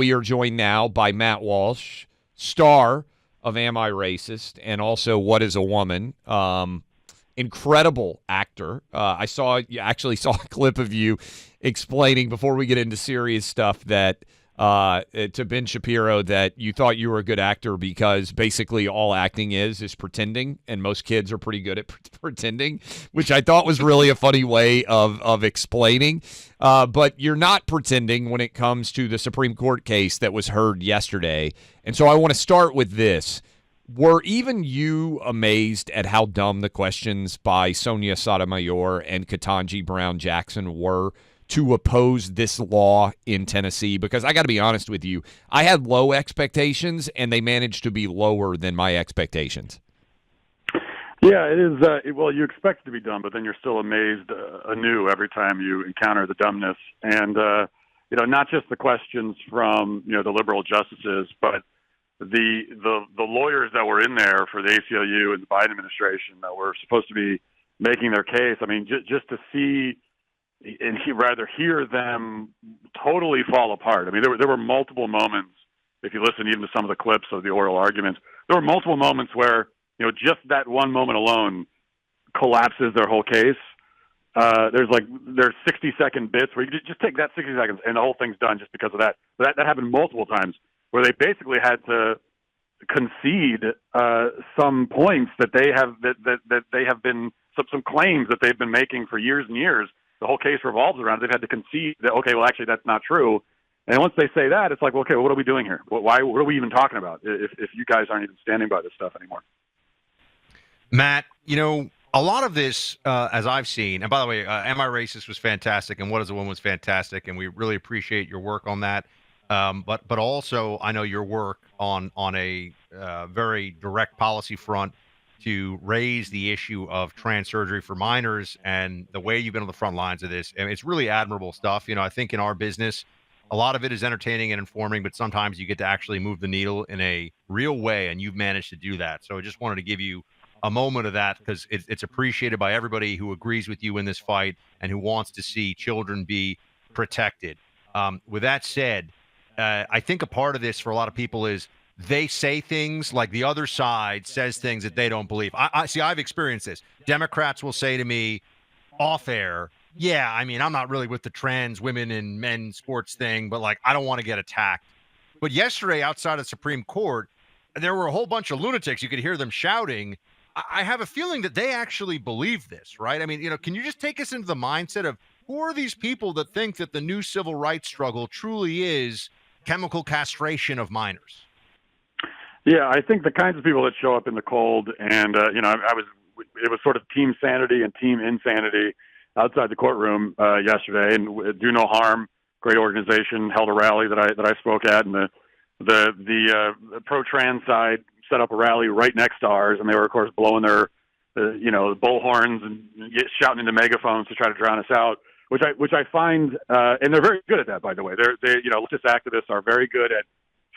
we are joined now by Matt Walsh, star of Am I Racist and also What is a Woman? Incredible actor. You actually saw a clip of you explaining before we get into serious stuff that to Ben Shapiro that you thought you were a good actor because basically all acting is pretending, and most kids are pretty good at pretending, which I thought was really a funny way of explaining. But you're not pretending when it comes to the Supreme Court case that was heard yesterday. And so I want to start with this. Were even you amazed at how dumb the questions by Sonia Sotomayor and Ketanji Brown Jackson were to oppose this law in Tennessee? Because I got to be honest with you, I had low expectations, and they managed to be lower than my expectations. Yeah, it is. Well, you expect it to be dumb, but then you're still amazed anew every time you encounter the dumbness. And, not just the questions from, the liberal justices, but the lawyers that were in there for the ACLU and the Biden administration that were supposed to be making their case. I mean, just to see and rather hear them totally fall apart. I mean, there were multiple moments, if you listen even to some of the clips of the oral arguments, there were multiple moments where, just that one moment alone collapses their whole case. There's 60-second bits where you just take that 60 seconds and the whole thing's done just because of that. But that happened multiple times where they basically had to concede some points that they have been some claims that they've been making for years and years. The whole case revolves around it. They've had to concede that, okay, well, actually, that's not true. And once they say that, it's like, okay, well, what are we doing here? What are we even talking about if you guys aren't even standing by this stuff anymore? Matt, a lot of this, as I've seen, and by the way, Am I Racist was fantastic, and What is a Woman was fantastic, and we really appreciate your work on that. But also, I know your work on a very direct policy front to raise the issue of trans surgery for minors and the way you've been on the front lines of this. And it's really admirable stuff. I think in our business, a lot of it is entertaining and informing, but sometimes you get to actually move the needle in a real way, and you've managed to do that. So I just wanted to give you a moment of that because it's appreciated by everybody who agrees with you in this fight and who wants to see children be protected. With that said, I think a part of this for a lot of people is they say things like the other side says things that they don't believe. I see, I've experienced this. Democrats will say to me off air, yeah, I mean, I'm not really with the trans women and men sports thing, but I don't want to get attacked. But yesterday outside of the Supreme Court, there were a whole bunch of lunatics. You could hear them shouting. I have a feeling that they actually believe this, right? I mean, can you just take us into the mindset of who are these people that think that the new civil rights struggle truly is chemical castration of minors? Yeah, I think the kinds of people that show up in the cold, and it was sort of team sanity and team insanity outside the courtroom yesterday. And Do No Harm, great organization, held a rally that I spoke at, and the pro-trans side set up a rally right next to ours, and they were of course blowing their bullhorns and shouting into megaphones to try to drown us out. Which I find, and they're very good at that, by the way. Leftist activists are very good at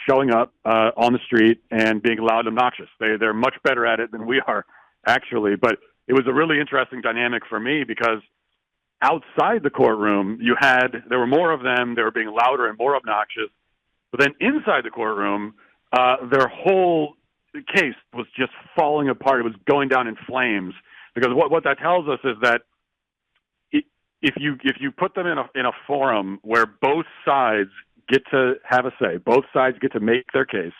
showing up on the street and being loud and obnoxious. They're much better at it than we are, actually. But it was a really interesting dynamic for me because outside the courtroom, there were more of them. They were being louder and more obnoxious. But then inside the courtroom, their whole case was just falling apart. It was going down in flames because what that tells us is that if you put them in a forum where both sides get to have a say, both sides get to make their case,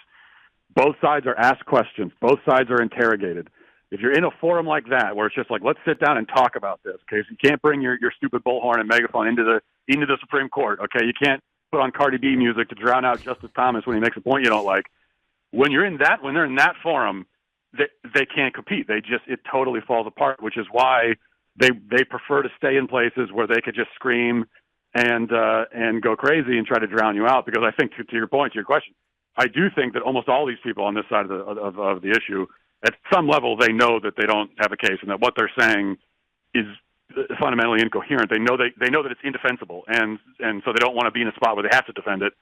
both sides are asked questions, both sides are interrogated. If you're in a forum like that where it's just let's sit down and talk about this, okay? So you can't bring your stupid bullhorn and megaphone into the Supreme Court, okay? You can't put on Cardi B music to drown out Justice Thomas when he makes a point you don't like. When they're in that forum, they can't compete. It totally falls apart, which is why they prefer to stay in places where they could just scream and go crazy and try to drown you out. Because I think, to your point, to your question, I do think that almost all these people on this side of the issue, at some level, they know that they don't have a case and that what they're saying is fundamentally incoherent. They know that it's indefensible, and so they don't want to be in a spot where they have to defend it,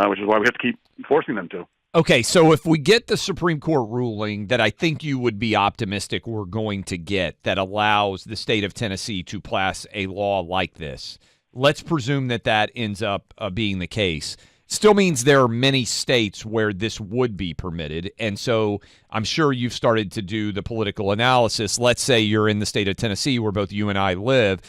which is why we have to keep forcing them to. Okay, so if we get the Supreme Court ruling that I think you would be optimistic we're going to get that allows the state of Tennessee to pass a law like this, let's presume that ends up being the case. still means there are many states where this would be permitted. And so I'm sure you've started to do the political analysis. Let's say you're in the state of Tennessee where both you and I live.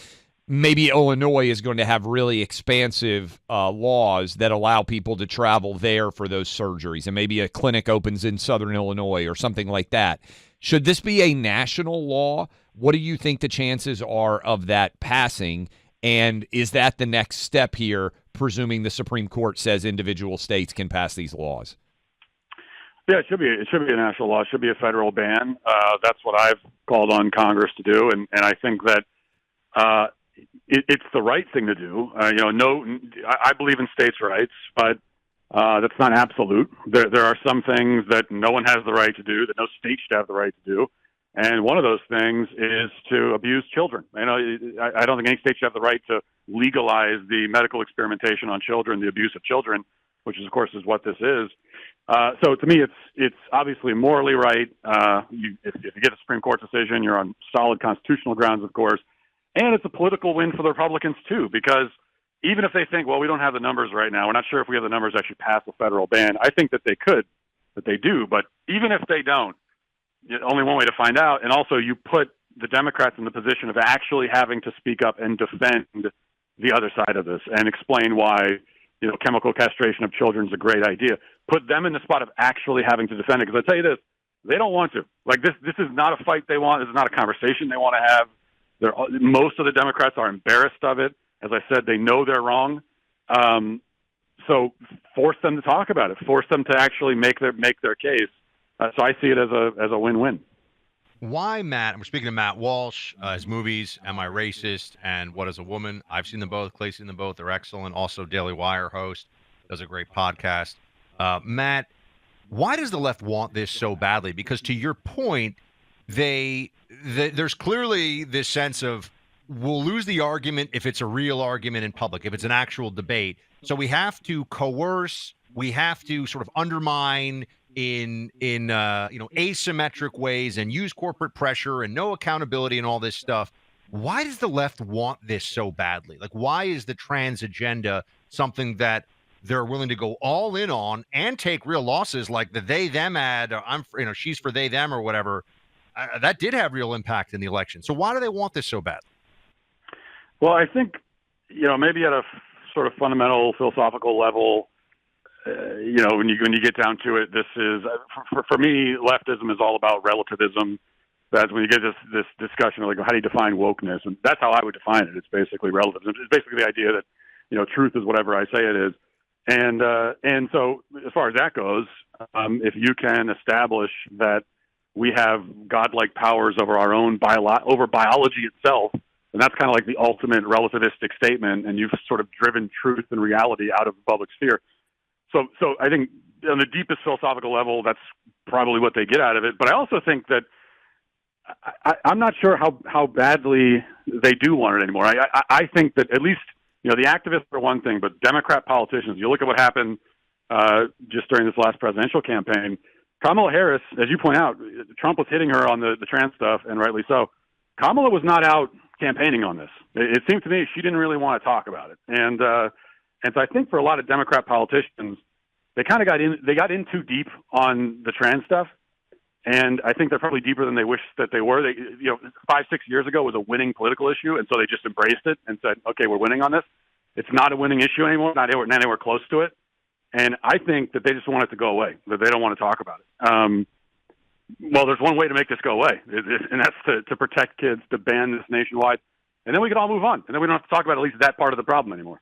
Maybe Illinois is going to have really expansive laws that allow people to travel there for those surgeries. And maybe a clinic opens in Southern Illinois or something like that. Should this be a national law? What do you think the chances are of that passing? And is that the next step here, presuming the Supreme Court says individual states can pass these laws? Yeah, it should be. It should be a national law. It should be a federal ban. That's what I've called on Congress to do, and I think that it's the right thing to do. I believe in states' rights, but that's not absolute. There are some things that no one has the right to do, that no state should have the right to do. And one of those things is to abuse children. I don't think any state should have the right to legalize the medical experimentation on children, the abuse of children, which is, of course, is what this is. So to me, it's obviously morally right. If you get a Supreme Court decision, you're on solid constitutional grounds, of course. And it's a political win for the Republicans, too, because even if they think, well, we don't have the numbers right now, we're not sure if we have the numbers to actually pass a federal ban. I think that they could, that they do. But even if they don't, only one way to find out. And also, you put the Democrats in the position of actually having to speak up and defend the other side of this and explain why, chemical castration of children is a great idea. Put them in the spot of actually having to defend it. Because I tell you this, they don't want to. This is not a fight they want. This is not a conversation they want to have. Most of the Democrats are embarrassed of it. As I said, they know they're wrong. So force them to talk about it. Force them to actually make their case. So I see it as a win-win. Why, Matt? We're speaking to Matt Walsh, his movies, Am I Racist? And What is a Woman? I've seen them both. Clay's seen them both. They're excellent. Also, Daily Wire host, does a great podcast. Matt, why does the left want this so badly? Because to your point, there's clearly this sense of we'll lose the argument if it's a real argument in public, if it's an actual debate. So we have to coerce, we have to sort of undermine in asymmetric ways and use corporate pressure and no accountability and all this stuff. Why does the left want this so badly? Like, why is the trans agenda something that they're willing to go all in on and take real losses, like the they them ad, or she's for they them or whatever? That did have real impact in the election. So why do they want this so badly? Well, I think maybe at a sort of fundamental philosophical level, when you get down to it, this is for me, leftism is all about relativism. That's when you get this discussion of like, how do you define wokeness? And that's how I would define it. It's basically relativism. It's basically the idea that truth is whatever I say it is. And so as far as that goes, if you can establish that we have godlike powers over our own over biology itself, and that's kind of like the ultimate relativistic statement, and you've sort of driven truth and reality out of the public sphere. So I think on the deepest philosophical level, that's probably what they get out of it. But I also think that I'm not sure how badly they do want it anymore. I think that at least, the activists are one thing, but Democrat politicians, you look at what happened just during this last presidential campaign. Kamala Harris, as you point out, Trump was hitting her on the trans stuff, and rightly so. Kamala was not out campaigning on this. It seemed to me she didn't really want to talk about it. And so I think for a lot of Democrat politicians, they kind of got in too deep on the trans stuff. And I think they're probably deeper than they wish that they were. 5-6 years ago was a winning political issue. And so they just embraced it and said, okay, we're winning on this. It's not a winning issue anymore, not anywhere close to it. And I think that they just want it to go away, that they don't want to talk about it. Well, there's one way to make this go away, and that's to protect kids, to ban this nationwide. And then we can all move on. And then we don't have to talk about at least that part of the problem anymore.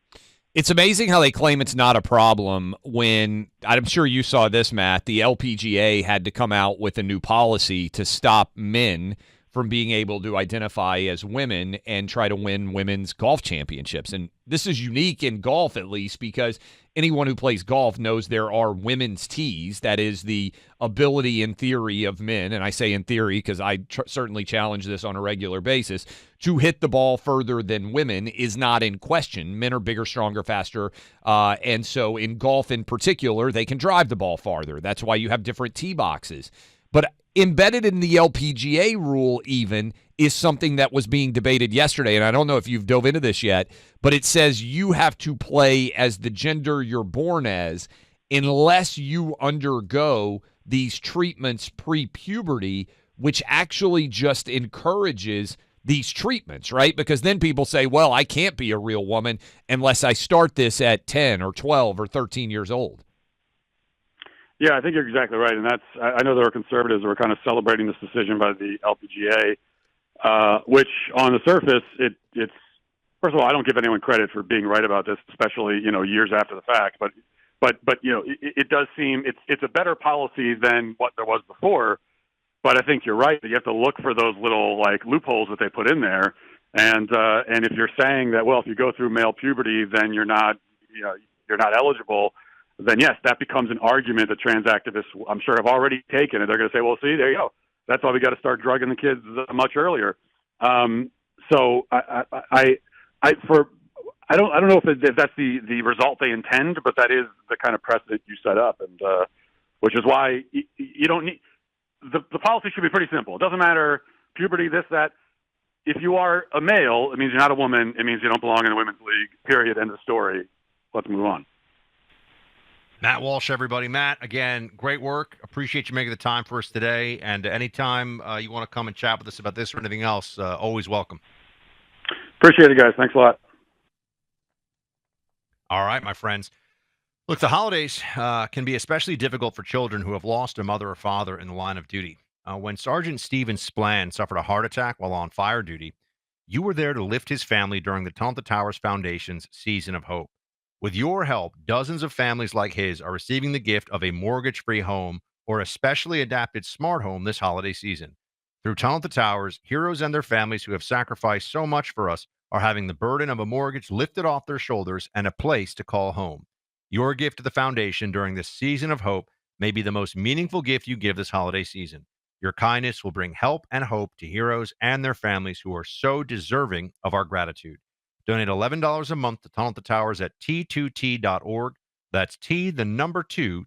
It's amazing how they claim it's not a problem when, I'm sure you saw this, Matt, the LPGA had to come out with a new policy to stop men from being able to identify as women and try to win women's golf championships. And this is unique in golf, at least, because anyone who plays golf knows there are women's tees. That is the ability in theory of men, and I say in theory because I certainly challenge this on a regular basis, to hit the ball further than women is not in question. Men are bigger, stronger, faster, and so in golf in particular, they can drive the ball farther. That's why you have different tee boxes. But embedded in the LPGA rule even is something that was being debated yesterday, and I don't know if you've dove into this yet, but it says you have to play as the gender you're born as unless you undergo these treatments pre-puberty, which actually just encourages these treatments, right? Because then people say, well, I can't be a real woman unless I start this at 10 or 12 or 13 years old. Yeah, I think you're exactly right. And I know there are conservatives who are kind of celebrating this decision by the LPGA, which on the surface, it's, first of all, I don't give anyone credit for being right about this, especially, years after the fact. But it does seem it's a better policy than what there was before. But I think you're right that you have to look for those little loopholes that they put in there. And if you're saying that, well, if you go through male puberty, then you're not eligible, then yes, that becomes an argument that trans activists, I'm sure, have already taken. And they're going to say, well, see, there you go. That's why we got to start drugging the kids much earlier. So I don't know if that's the result they intend, but that is the kind of precedent you set up, and which is why you don't need the policy should be pretty simple. It doesn't matter puberty, this, that. If you are a male, it means you're not a woman. It means you don't belong in the women's league. Period. End of story. Let's move on. Matt Walsh, everybody. Matt, again, great work. Appreciate you making the time for us today. And anytime you want to come and chat with us about this or anything else, always welcome. Appreciate it, guys. Thanks a lot. All right, my friends. Look, the holidays can be especially difficult for children who have lost a mother or father in the line of duty. When Sergeant Stephen Splann suffered a heart attack while on fire duty, you were there to lift his family during the Tunnel to Towers Foundation's Season of Hope. With your help, dozens of families like his are receiving the gift of a mortgage-free home or a specially adapted smart home this holiday season. Through Tunnel to Towers, heroes and their families who have sacrificed so much for us are having the burden of a mortgage lifted off their shoulders and a place to call home. Your gift to the foundation during this Season of Hope may be the most meaningful gift you give this holiday season. Your kindness will bring help and hope to heroes and their families who are so deserving of our gratitude. Donate $11 a month to Tunnel to Towers at T2T.org. That's T2T.org.